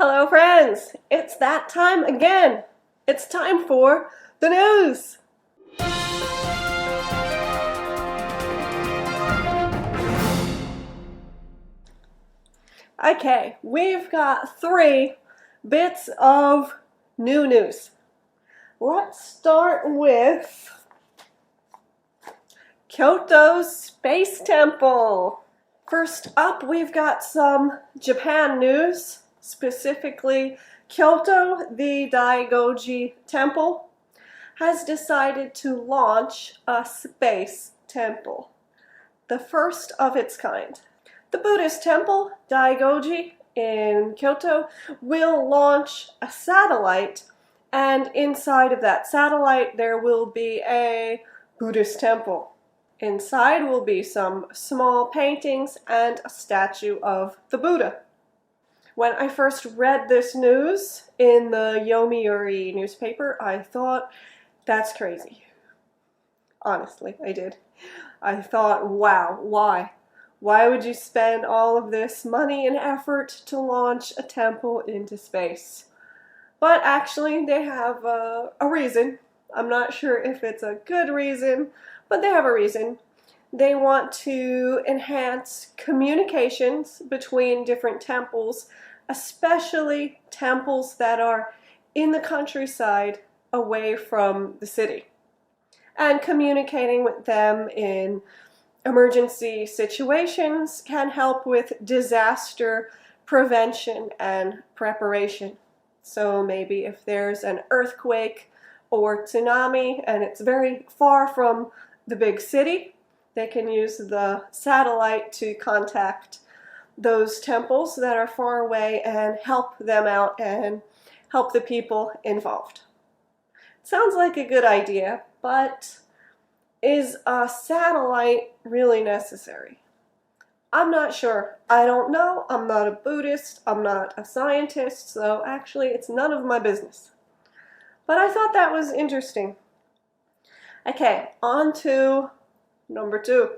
Hello friends, it's that time again. It's time for the news. Okay, we've got 3 bits of new news. Let's start with Kyoto's Space Temple. First up, we've got some Japan news, specifically Kyoto, the Daigoji Temple, has decided to launch a space temple, the first of its kind. The Buddhist temple, Daigoji, in Kyoto, will launch a satellite, and inside of that satellite there will be a Buddhist temple. Inside will be some small paintings and a statue of the Buddha. When I first read this news in the Yomiuri newspaper, I thought, that's crazy. Honestly, I did. I thought, wow, why? Why would you spend all of this money and effort to launch a temple into space? But actually, they have a reason. I'm not sure if it's a good reason, but they have a reason. They want to enhance communications between different temples, especially temples that are in the countryside away from the city, and communicating with them in emergency situations can help with disaster prevention and preparation. So maybe if there's an earthquake or tsunami and it's very far from the big city, they can use the satellite to contact those temples that are far away and help them out and help the people involved. Sounds like a good idea, but is a satellite really necessary? I'm not sure. I don't know. I'm not a Buddhist. I'm not a scientist, so actually it's none of my business. But I thought that was interesting. Okay, on to number 2.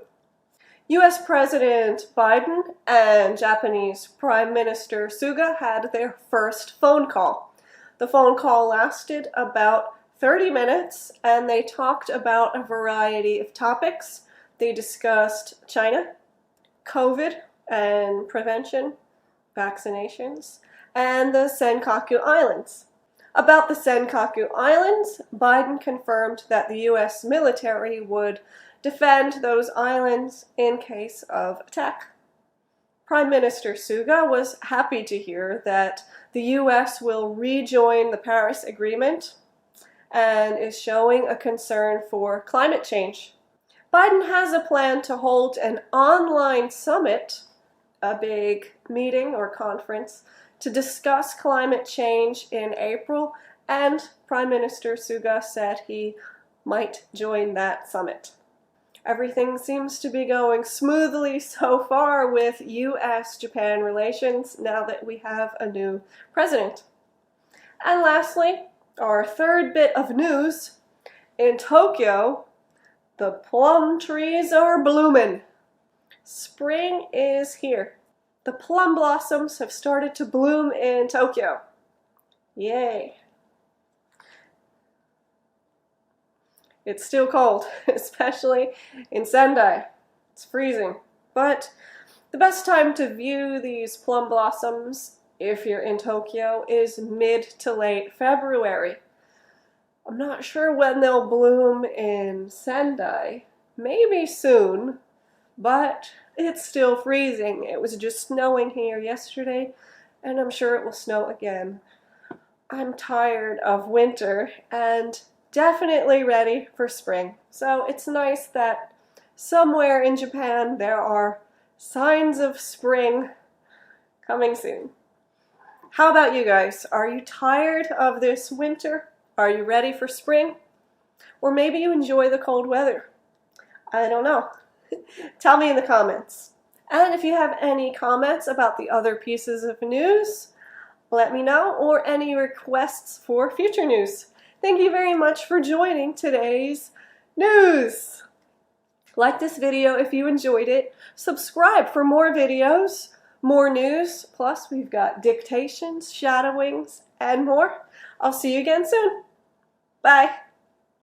US President Biden and Japanese Prime Minister Suga had their first phone call. The phone call lasted about 30 minutes, and they talked about a variety of topics. They discussed China, COVID and prevention, vaccinations, and the Senkaku Islands. About the Senkaku Islands, Biden confirmed that the US military would defend those islands in case of attack. Prime Minister Suga was happy to hear that the US will rejoin the Paris Agreement and is showing a concern for climate change. Biden has a plan to hold an online summit, a big meeting or conference, to discuss climate change in April, and Prime Minister Suga said he might join that summit. Everything seems to be going smoothly so far with US-Japan relations now that we have a new president. And lastly, our third bit of news, in Tokyo, the plum trees are blooming. Spring is here. The plum blossoms have started to bloom in Tokyo. Yay. It's still cold, especially in Sendai. It's freezing. But the best time to view these plum blossoms, if you're in Tokyo, is mid to late February. I'm not sure when they'll bloom in Sendai. Maybe soon, but it's still freezing. It was just snowing here yesterday, and I'm sure it will snow again. I'm tired of winter and definitely ready for spring. So it's nice that somewhere in Japan there are signs of spring coming soon. How about you guys? Are you tired of this winter? Are you ready for spring? Or maybe you enjoy the cold weather. I don't know. Tell me in the comments. And if you have any comments about the other pieces of news, let me know, or any requests for future news. Thank you very much for joining today's news. Like this video if you enjoyed it. Subscribe for more videos, more news, plus we've got dictations, shadowings, and more. I'll see you again soon. Bye.